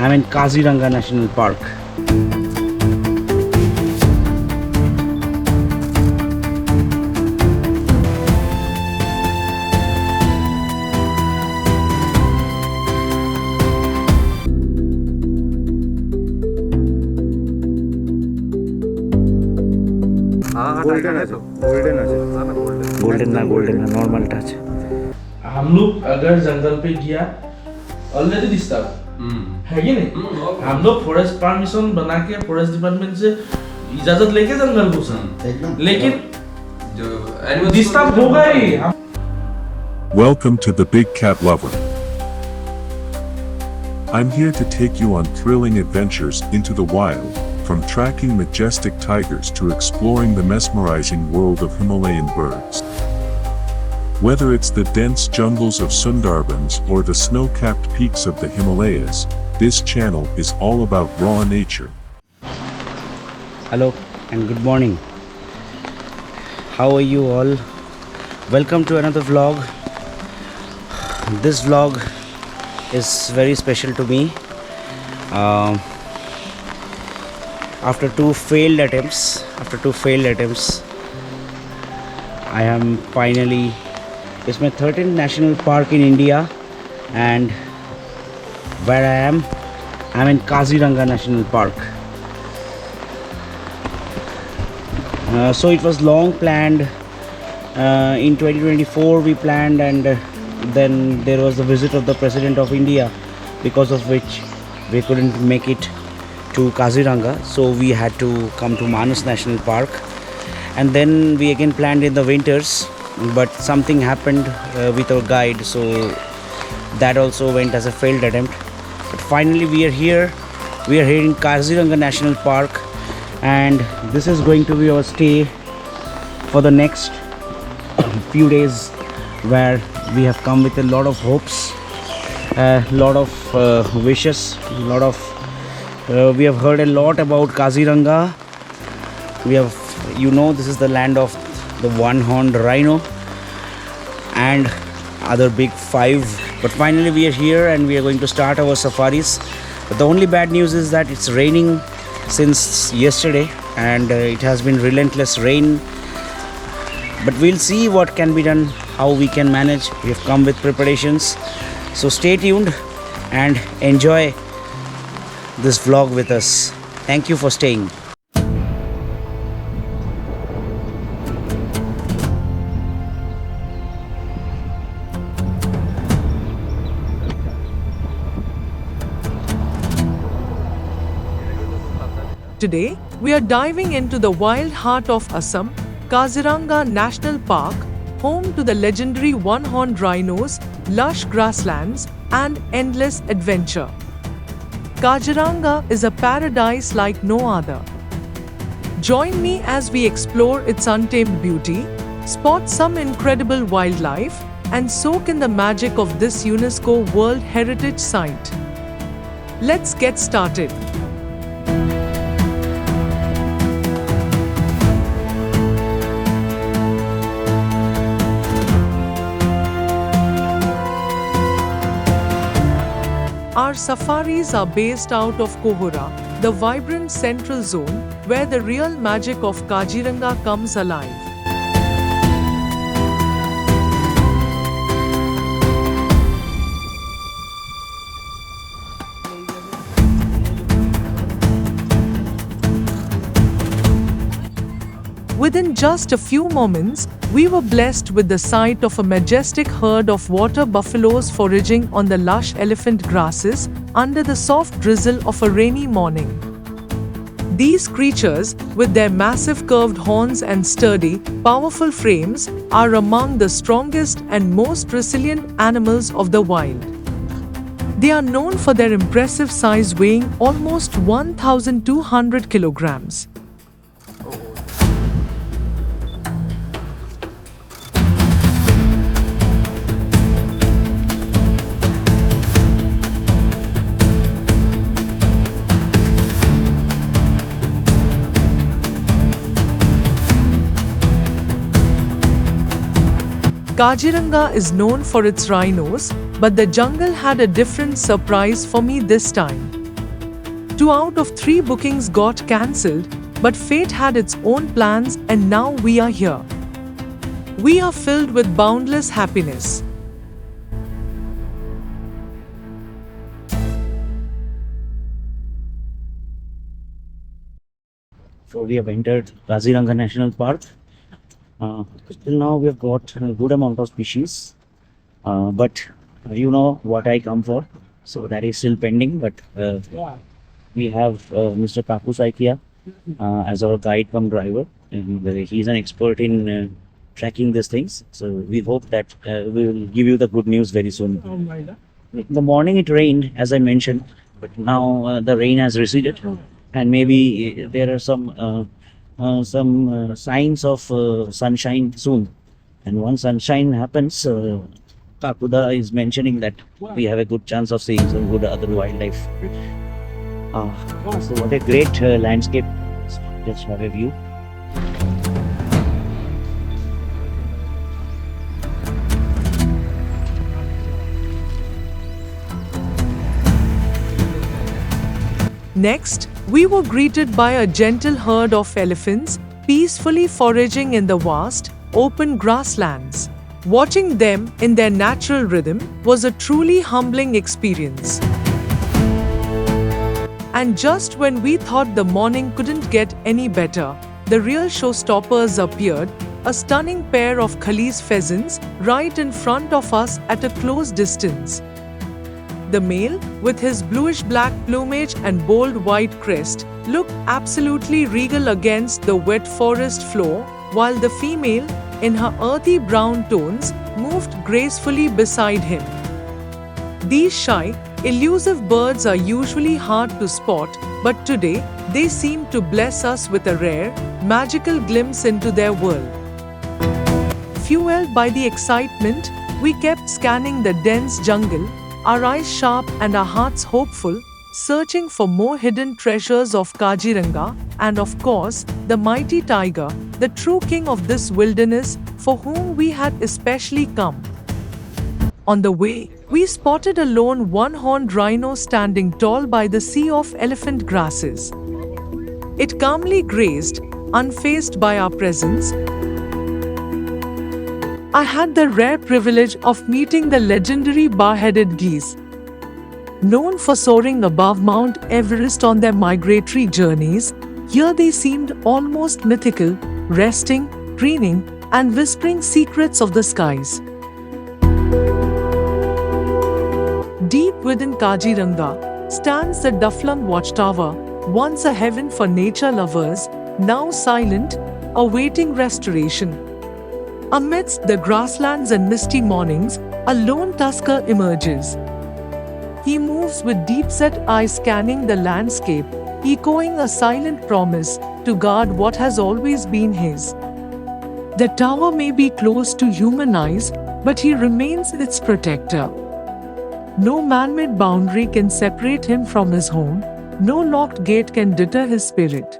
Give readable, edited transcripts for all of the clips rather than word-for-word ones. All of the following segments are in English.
I'm in Kaziranga National Park. Golden ना normal touch. हम लोग अगर जंगल पे गया ऑलरेडी डिस्टर्ब है कि नहीं. हम लोग फॉरेस्ट परमिशन बना के फॉरेस्ट डिपार्टमेंट से इजाजत लेके जंगल घुसा, लेकिन जो डिस्टर्ब होगा ही. Welcome to the Big Cat Lover. I'm here to take you on thrilling adventures into the wild, from tracking majestic tigers to exploring the mesmerizing world of Himalayan birds. Whether it's the dense jungles of Sundarbans or the snow-capped peaks of the Himalayas, this channel is all about raw nature. Hello and good morning. How are you all? Welcome to another vlog. This vlog is very special to me. After two failed attempts, I am finally. It's my 13th national park in India, and where I'm in Kaziranga National Park. So it was long planned. In 2024 we planned, and then there was the visit of the President of India, because of which we couldn't make it to Kaziranga, so we had to come to Manas National Park. And then we again planned in the winters, but something happened with our guide, so that also went as a failed attempt. But finally we are here in Kaziranga National Park, and this is going to be our stay for the next few days, where we have come with a lot of hopes, a lot of wishes, we have heard a lot about Kaziranga. This is the land of the one-horned rhino and other big five. But finally we are here and we are going to start our safaris. But the only bad news is that it's raining since yesterday, and it has been relentless rain. But we'll see what can be done, how we can manage. We have come with preparations. So stay tuned and enjoy this vlog with us. Thank you for staying. Today, we are diving into the wild heart of Assam, Kaziranga National Park, home to the legendary one-horned rhinos, lush grasslands, and endless adventure. Kaziranga is a paradise like no other. Join me as we explore its untamed beauty, spot some incredible wildlife, and soak in the magic of this UNESCO World Heritage Site. Let's get started. Our safaris are based out of Kohora, the vibrant central zone where the real magic of Kaziranga comes alive. Within just a few moments, we were blessed with the sight of a majestic herd of water buffaloes foraging on the lush elephant grasses under the soft drizzle of a rainy morning. These creatures, with their massive curved horns and sturdy, powerful frames, are among the strongest and most resilient animals of the wild. They are known for their impressive size, weighing almost 1,200 kilograms. Kaziranga is known for its rhinos, but the jungle had a different surprise for me this time. 2 out of 3 bookings got cancelled, but fate had its own plans and now we are here. We are filled with boundless happiness. So we have entered Kaziranga National Park. Till now we have got a good amount of species, but you know what I come for, so that is still pending. But we have Mr. Kaku Saikia as our guide cum driver, and he's an expert in tracking these things. So we hope that we will give you the good news very soon. In the morning it rained, as I mentioned, but now the rain has receded, and maybe there are some signs of sunshine soon. And once sunshine happens, Kakuda is mentioning that we have a good chance of seeing some good other wildlife. So what a great landscape. Just have a view. Next, we were greeted by a gentle herd of elephants, peacefully foraging in the vast, open grasslands. Watching them in their natural rhythm was a truly humbling experience. And just when we thought the morning couldn't get any better, the real showstoppers appeared, a stunning pair of Khalis pheasants right in front of us at a close distance. The male, with his bluish-black plumage and bold white crest, looked absolutely regal against the wet forest floor, while the female, in her earthy brown tones, moved gracefully beside him. These shy, elusive birds are usually hard to spot, but today they seem to bless us with a rare, magical glimpse into their world. Fueled by the excitement, we kept scanning the dense jungle, our eyes sharp and our hearts hopeful, searching for more hidden treasures of Kaziranga and, of course, the mighty tiger, the true king of this wilderness, for whom we had especially come. On the way, we spotted a lone one-horned rhino standing tall by the sea of elephant grasses. It calmly grazed, unfazed by our presence. I had the rare privilege of meeting the legendary bar-headed geese. Known for soaring above Mount Everest on their migratory journeys, here they seemed almost mythical, resting, preening, and whispering secrets of the skies. Deep within Kaziranga stands the Daflang Watchtower, once a heaven for nature lovers, now silent, awaiting restoration. Amidst the grasslands and misty mornings, a lone tusker emerges. He moves with deep-set eyes scanning the landscape, echoing a silent promise to guard what has always been his. The tower may be close to human eyes, but he remains its protector. No man-made boundary can separate him from his home, no locked gate can deter his spirit.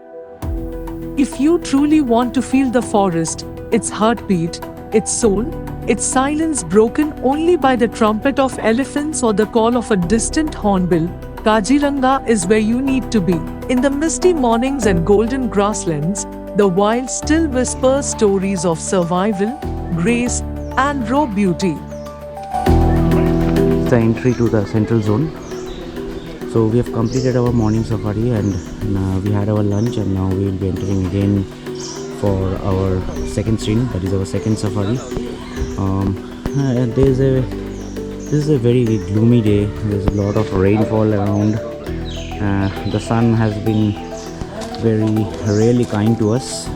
If you truly want to feel the forest, its heartbeat, its soul, its silence broken only by the trumpet of elephants or the call of a distant hornbill, Kaziranga is where you need to be. In the misty mornings and golden grasslands, the wild still whispers stories of survival, grace, and raw beauty. The entry to the central zone. So we have completed our morning safari and we had our lunch, and now we will be entering again for our second stream, that is our second safari. This is a very gloomy day. There's a lot of rainfall around. The sun has been very rarely kind to us,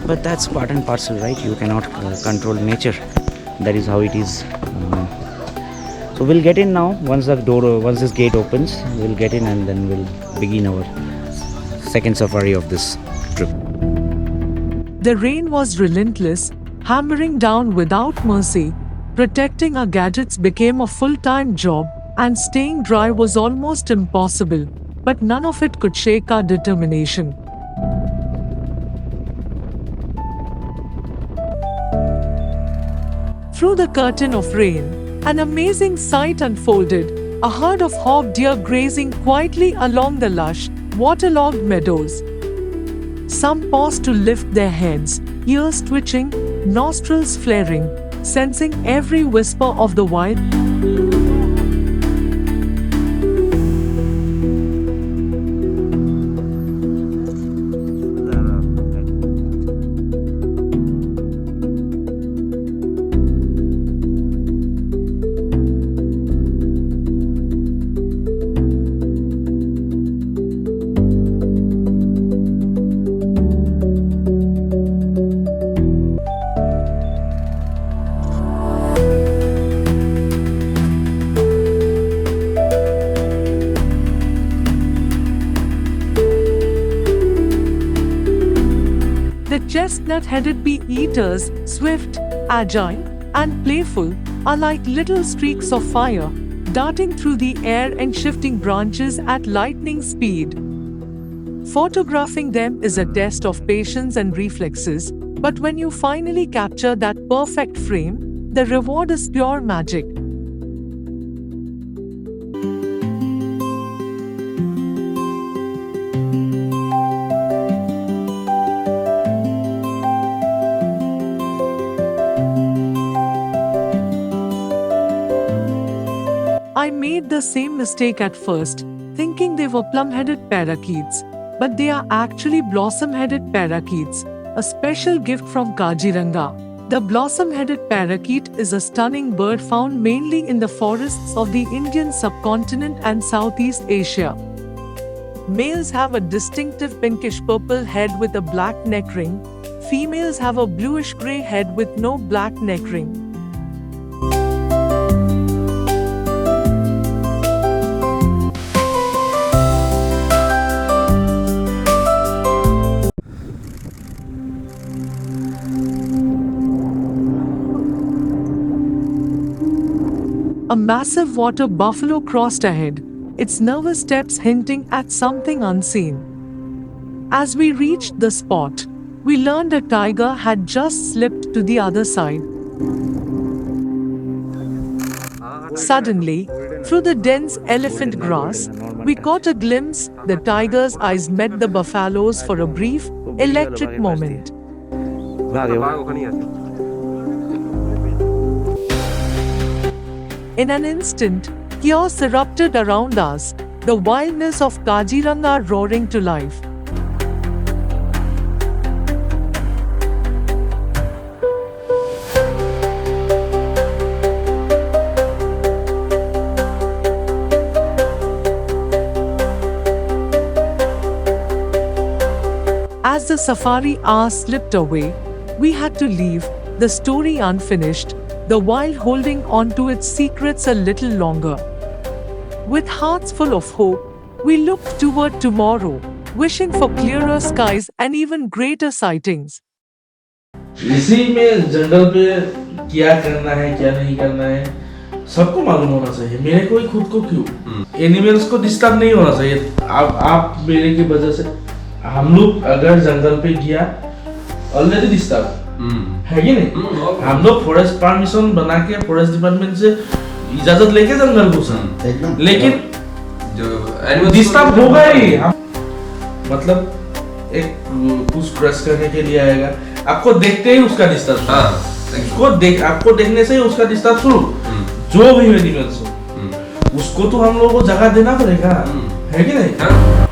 but that's part and parcel, right? You cannot control nature. That is how it is. So we'll get in now. Once this gate opens, we'll get in and then we'll begin our second safari of this trip. The rain was relentless, hammering down without mercy. Protecting our gadgets became a full-time job, and staying dry was almost impossible. But none of it could shake our determination. Through the curtain of rain, an amazing sight unfolded. a herd of hog deer grazing quietly along the lush, waterlogged meadows. Some pause to lift their heads, ears twitching, nostrils flaring, sensing every whisper of the wild. The chestnut-headed bee-eaters, swift, agile, and playful, are like little streaks of fire, darting through the air and shifting branches at lightning speed. Photographing them is a test of patience and reflexes, but when you finally capture that perfect frame, the reward is pure magic. I made the same mistake at first, thinking they were plum-headed parakeets, but they are actually blossom-headed parakeets, a special gift from Kaziranga. The blossom-headed parakeet is a stunning bird found mainly in the forests of the Indian subcontinent and Southeast Asia. Males have a distinctive pinkish-purple head with a black neck ring. Females have a bluish-gray head with no black neck ring. A massive water buffalo crossed ahead, its nervous steps hinting at something unseen. As we reached the spot, we learned a tiger had just slipped to the other side. Suddenly, through the dense elephant grass, we caught a glimpse. The tiger's eyes met the buffalo's for a brief, electric moment. In an instant, chaos erupted around us, the wildness of Kaziranga roaring to life. As the safari hour slipped away, we had to leave the story unfinished, the wild holding on to its secrets a little longer. With hearts full of hope, we looked toward tomorrow, wishing for clearer skies and even greater sightings. इसी में जंगल पे क्या करना है क्या नहीं करना है सबको मालूम होना चाहिए। मेरे को ही खुद को क्यों एनिमल्स को डिस्टर्ब नहीं होना चाहिए। आप मेरे की वजह से हम लोग अगर जंगल पे गया ऑलरेडी डिस्टर्ब है कि नहीं। हम लोग फॉरेस्ट परमिशन बना के फॉरेस्ट डिपार्टमेंट से इजाजत लेके जंगल घुसा, लेकिन जो डिस्टर्ब होगा ही। मतलब एक कुछ क्रश करने के लिए आएगा, आपको देखते ही उसका डिस्टर्ब आपको देखने से ही उसका डिस्टर्ब शुरू। जो भी एनिमल्स हो उसको तो हम लोगों को जगह देना पड़ेगा, है कि नहीं।